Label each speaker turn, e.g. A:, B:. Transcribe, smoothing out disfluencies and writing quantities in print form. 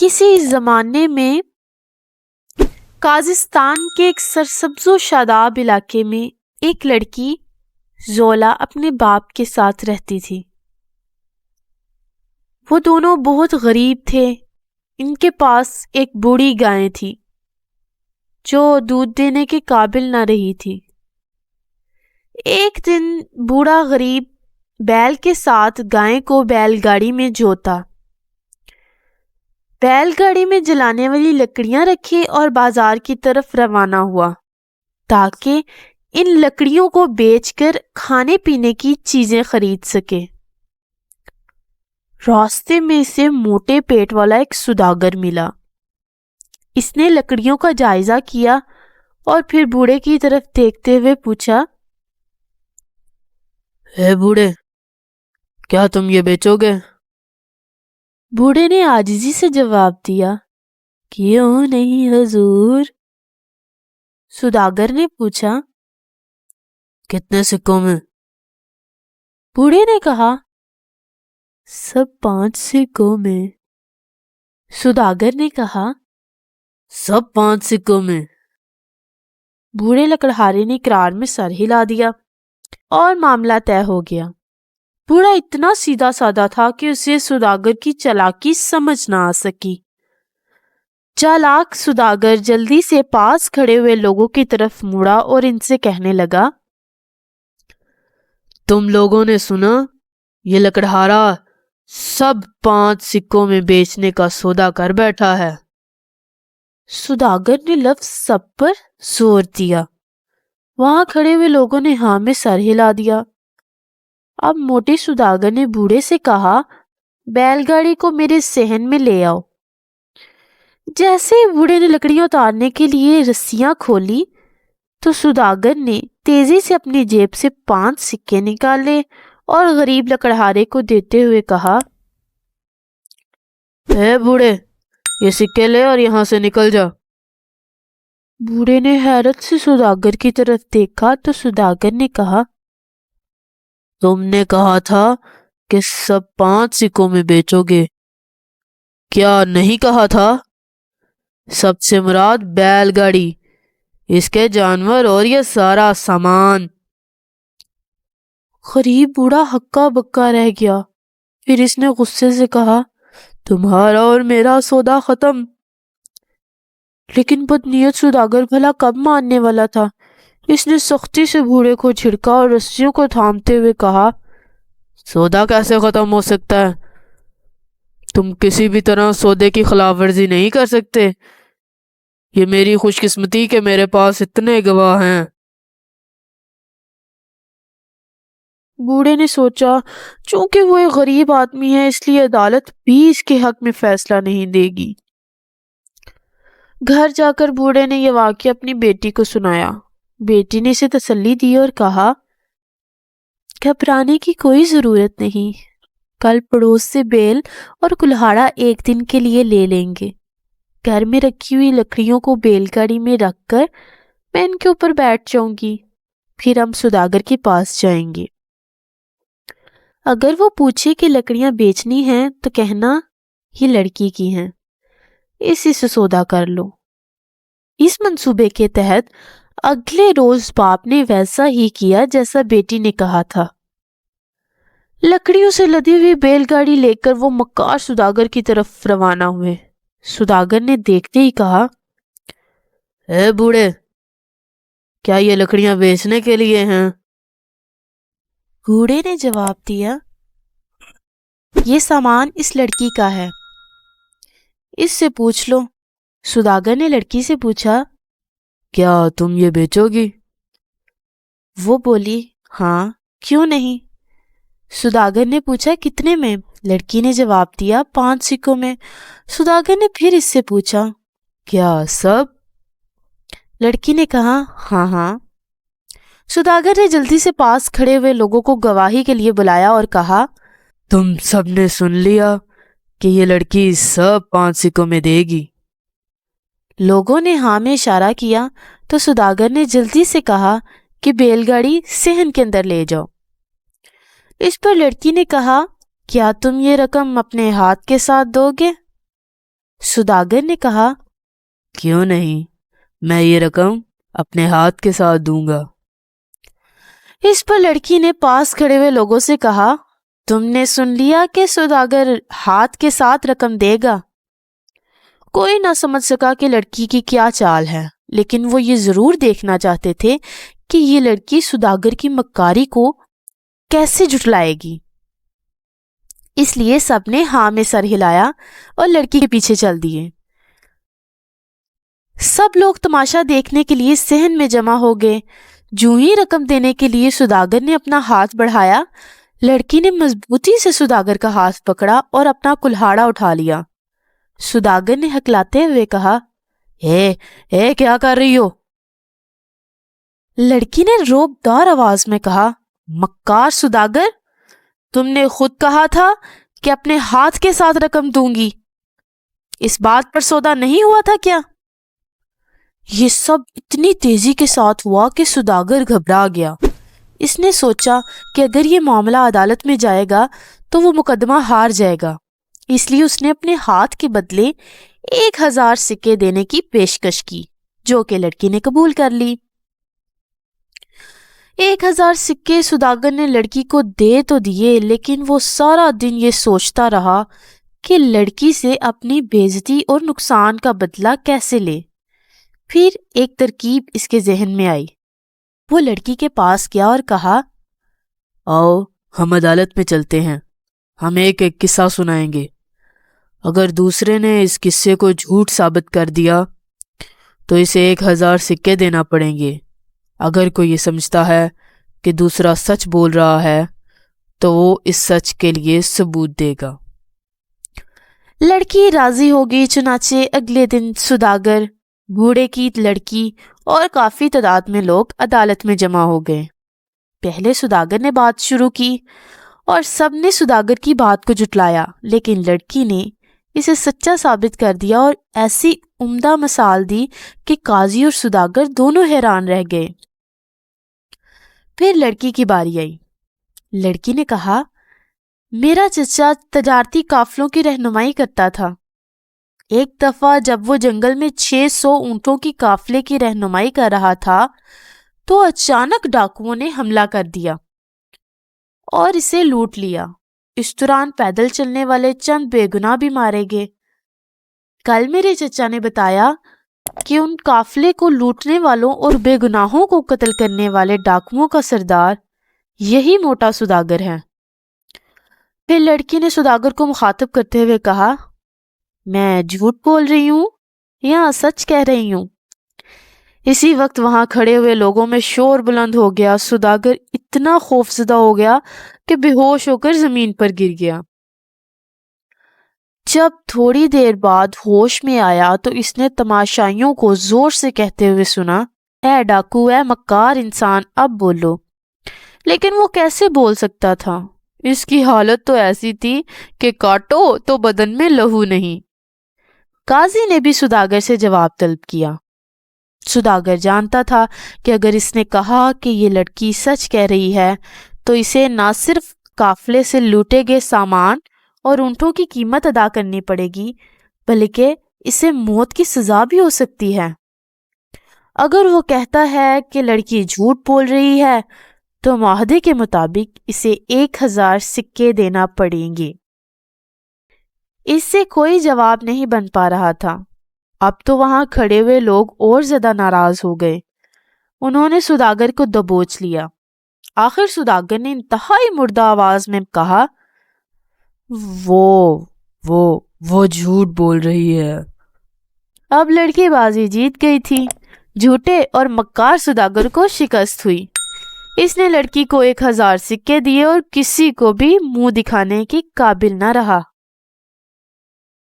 A: کسی زمانے میں قازقستان کے ایک سرسبز و شاداب علاقے میں ایک لڑکی زولا اپنے باپ کے ساتھ رہتی تھی۔ وہ دونوں بہت غریب تھے۔ ان کے پاس ایک بوڑھی گائے تھی جو دودھ دینے کے قابل نہ رہی تھی۔ ایک دن بوڑھا غریب بیل کے ساتھ گائے کو بیل گاڑی میں جوتا، بیل گاڑی میں جلانے والی لکڑیاں رکھی اور بازار کی طرف روانہ ہوا تاکہ ان لکڑیوں کو بیچ کر کھانے پینے کی چیزیں خرید سکے۔ راستے میں اسے موٹے پیٹ والا ایک سوداگر ملا۔ اس نے لکڑیوں کا جائزہ کیا اور پھر بوڑھے کی طرف دیکھتے ہوئے پوچھا،
B: اے بوڑھے، کیا تم یہ بیچو گے؟
A: بوڑھے نے عاجزی سے جواب دیا، کیوں نہیں حضور۔ سوداگر نے پوچھا،
B: کتنے سکوں میں؟
A: بوڑھے نے کہا، سب 5 سکوں میں۔ سوداگر نے کہا،
B: سب 5 سکوں میں۔
A: بوڑھے لکڑہارے نے اقرار میں سر ہلا دیا اور معاملہ طے ہو گیا۔ بوڑھا اتنا سیدھا سادہ تھا کہ اسے سوداگر کی چالاکی سمجھ نہ آ سکی۔ چالاک سوداگر جلدی سے پاس کھڑے ہوئے لوگوں کی طرف مڑا اور ان سے کہنے لگا،
B: تم لوگوں نے سنا، یہ لکڑہارا سب 5 سکوں میں بیچنے کا سودا کر بیٹھا ہے۔
A: سوداگر نے لفظ سب پر زور دیا۔ وہاں کھڑے ہوئے لوگوں نے ہاں میں سر ہلا دیا۔ اب موٹے سوداگر نے بوڑھے سے کہا، بیل گاڑی کو میرے صحن میں لے آؤ۔ جیسے ہی بوڑھے نے لکڑیاں اتارنے کے لیے رسیاں کھولی تو سوداگر نے تیزی سے اپنی جیب سے 5 سکے نکالے اور غریب لکڑہارے کو دیتے ہوئے کہا،
B: اے بوڑھے، یہ سکے لے اور یہاں سے نکل جا۔
A: بوڑھے نے حیرت سے سوداگر کی طرف دیکھا تو سوداگر نے کہا،
B: تم نے کہا تھا کہ سب 5 سکوں میں بیچو گے، کیا نہیں کہا تھا؟ سب سے مراد بیل گاڑی، اس کے جانور اور یہ سارا سامان۔
A: غریب بوڑھا ہکا بکا رہ گیا۔ پھر اس نے غصے سے کہا،
B: تمہارا اور میرا سودا ختم۔
A: لیکن بدنیت سوداگر بھلا کب ماننے والا تھا۔ اس نے سختی سے بوڑھے کو جھڑکا اور رسیوں کو تھامتے ہوئے کہا،
B: سودا کیسے ختم ہو سکتا ہے؟ تم کسی بھی طرح سودے کی خلاف ورزی نہیں کر سکتے۔ یہ میری خوش قسمتی کہ میرے پاس اتنے گواہ ہیں۔
A: بوڑھے نے سوچا، چونکہ وہ ایک غریب آدمی ہے اس لیے عدالت بھی اس کے حق میں فیصلہ نہیں دے گی۔ گھر جا کر بوڑھے نے یہ واقعہ اپنی بیٹی کو سنایا۔ بیٹی نے اسے تسلی دی اور کہا، گھبرانے کی کوئی ضرورت نہیں، کل پڑوس سے بیل اور کلہاڑا ایک دن کے لیے لے لیں گے۔ گھر میں رکھی ہوئی لکڑیوں کو بیل گاڑی میں رکھ کر میں ان کے اوپر بیٹھ جاؤں گی، پھر ہم سوداگر کے پاس جائیں گے۔ اگر وہ پوچھے کہ لکڑیاں بیچنی ہیں تو کہنا یہ لڑکی کی ہیں، اسی سے سودا کر لو۔ اس منصوبے کے تحت اگلے روز باپ نے ویسا ہی کیا جیسا بیٹی نے کہا تھا۔ لکڑیوں سے لدی ہوئی بیل گاڑی لے کر وہ مکار سوداگر کی طرف روانہ ہوئے۔ سوداگر نے دیکھتے ہی کہا،
B: اے بوڑھے، کیا یہ لکڑیاں بیچنے کے لیے ہیں؟
A: بوڑھے نے جواب دیا، یہ سامان اس لڑکی کا ہے، اس سے پوچھ لو۔ سوداگر نے لڑکی سے پوچھا،
B: کیا تم یہ بیچو گی؟
A: وہ بولی، ہاں، کیوں نہیں۔ سوداگر نے پوچھا، کتنے میں؟ لڑکی نے جواب دیا، 5 سکوں میں۔ سوداگر نے پھر اس سے پوچھا،
B: کیا سب؟
A: لڑکی نے کہا، ہاں ہاں۔ سوداگر نے جلدی سے پاس کھڑے ہوئے لوگوں کو گواہی کے لیے بلایا اور کہا،
B: تم سب نے سن لیا کہ یہ لڑکی سب 5 سکوں میں دے گی۔
A: لوگوں نے ہاں میں اشارہ کیا تو سوداگر نے جلدی سے کہا کہ بیل گاڑی صحن کے اندر لے جاؤ۔ اس پر لڑکی نے کہا، کیا تم یہ رقم اپنے ہاتھ کے ساتھ دو گے؟ سوداگر نے کہا،
B: کیوں نہیں، میں یہ رقم اپنے ہاتھ کے ساتھ دوں گا۔
A: اس پر لڑکی نے پاس کھڑے ہوئے لوگوں سے کہا، تم نے سن لیا کہ سوداگر ہاتھ کے ساتھ رقم دے گا۔ کوئی نہ سمجھ سکا کہ لڑکی کی کیا چال ہے، لیکن وہ یہ ضرور دیکھنا چاہتے تھے کہ یہ لڑکی سوداگر کی مکاری کو کیسے جھٹلائے گی۔ اس لیے سب نے ہاں میں سر ہلایا اور لڑکی کے پیچھے چل دیے۔ سب لوگ تماشا دیکھنے کے لیے صحن میں جمع ہو گئے۔ جو ہی رقم دینے کے لیے سوداگر نے اپنا ہاتھ بڑھایا، لڑکی نے مضبوطی سے سوداگر کا ہاتھ پکڑا اور اپنا کلہاڑا اٹھا لیا۔ سوداگر نے ہکلاتے ہوئے کہا، اے کیا کر رہی ہو؟ لڑکی نے روبدار آواز میں کہا، مکار سوداگر، تم نے خود کہا تھا کہ اپنے ہاتھ کے ساتھ رقم دوں گی، اس بات پر سودا نہیں ہوا تھا کیا؟ یہ سب اتنی تیزی کے ساتھ ہوا کہ سوداگر گھبرا گیا۔ اس نے سوچا کہ اگر یہ معاملہ عدالت میں جائے گا تو وہ مقدمہ ہار جائے گا، اس لیے اس نے اپنے ہاتھ کے بدلے 1000 سکے دینے کی پیشکش کی، جو کہ لڑکی نے قبول کر لی۔ 1000 سکے سوداگر نے لڑکی کو دے تو دیے، لیکن وہ سارا دن یہ سوچتا رہا کہ لڑکی سے اپنی بے عزتی اور نقصان کا بدلہ کیسے لے۔ پھر ایک ترکیب اس کے ذہن میں آئی۔ وہ لڑکی کے پاس گیا اور کہا،
B: آؤ ہم عدالت میں چلتے ہیں، ہم ایک ایک قصہ سنائیں گے۔ اگر دوسرے نے اس قصے کو جھوٹ ثابت کر دیا تو اسے 1000 سکے دینا پڑیں گے۔ اگر کوئی یہ سمجھتا ہے کہ دوسرا سچ بول رہا ہے تو وہ اس سچ کے لیے ثبوت دے گا۔
A: لڑکی راضی ہوگی، چنانچہ اگلے دن سوداگر، بوڑھے کی لڑکی اور کافی تعداد میں لوگ عدالت میں جمع ہو گئے۔ پہلے سوداگر نے بات شروع کی اور سب نے سوداگر کی بات کو جھٹلایا، لیکن لڑکی نے اسے سچا ثابت کر دیا اور ایسی عمدہ مثال دی کہ قاضی اور سوداگر دونوں حیران رہ گئے۔ پھر لڑکی کی باری آئی۔ لڑکی نے کہا، میرا چچا تجارتی قافلوں کی رہنمائی کرتا تھا۔ ایک دفعہ جب وہ جنگل میں 600 اونٹوں کی قافلے کی رہنمائی کر رہا تھا تو اچانک ڈاکوؤں نے حملہ کر دیا اور اسے لوٹ لیا۔ اس دوران پیدل چلنے والے چند بے گناہ بھی مارے گئے۔ کل میرے چچا نے بتایا کہ ان قافلے کو لوٹنے والوں اور بے گناہوں کو قتل کرنے والے ڈاکوؤں کا سردار یہی موٹا سوداگر ہے۔ پھر لڑکی نے سوداگر کو مخاطب کرتے ہوئے کہا، میں جھوٹ بول رہی ہوں یا سچ کہہ رہی ہوں؟ اسی وقت وہاں کھڑے ہوئے لوگوں میں شور بلند ہو گیا۔ سوداگر اتنا خوفزدہ ہو گیا کہ بے ہوش ہو کر زمین پر گر گیا۔ جب تھوڑی دیر بعد ہوش میں آیا تو اس نے تماشائیوں کو زور سے کہتے ہوئے سنا، اے ڈاکو، اے مکار انسان، اب بولو۔ لیکن وہ کیسے بول سکتا تھا؟ اس کی حالت تو ایسی تھی کہ کاٹو تو بدن میں لہو نہیں۔ قاضی نے بھی سوداگر سے جواب طلب کیا۔ سوداگر جانتا تھا کہ اگر اس نے کہا کہ یہ لڑکی سچ کہہ رہی ہے تو اسے نہ صرف قافلے سے لوٹے گئے سامان اور اونٹوں کی قیمت ادا کرنی پڑے گی، بلکہ اسے موت کی سزا بھی ہو سکتی ہے۔ اگر وہ کہتا ہے کہ لڑکی جھوٹ بول رہی ہے تو معاہدے کے مطابق اسے 1000 سکے دینا پڑیں گے۔ اس سے کوئی جواب نہیں بن پا رہا تھا۔ اب تو وہاں کھڑے ہوئے لوگ اور زیادہ ناراض ہو گئے۔ انہوں نے سوداگر کو دبوچ لیا۔ آخر سوداگر نے انتہائی مردہ آواز میں کہا،
B: وہ جھوٹ بول رہی ہے۔
A: اب لڑکی بازی جیت گئی تھی۔ جھوٹے اور مکار سوداگر کو شکست ہوئی۔ اس نے لڑکی کو 1000 سکے دیے اور کسی کو بھی منہ دکھانے کے قابل نہ رہا۔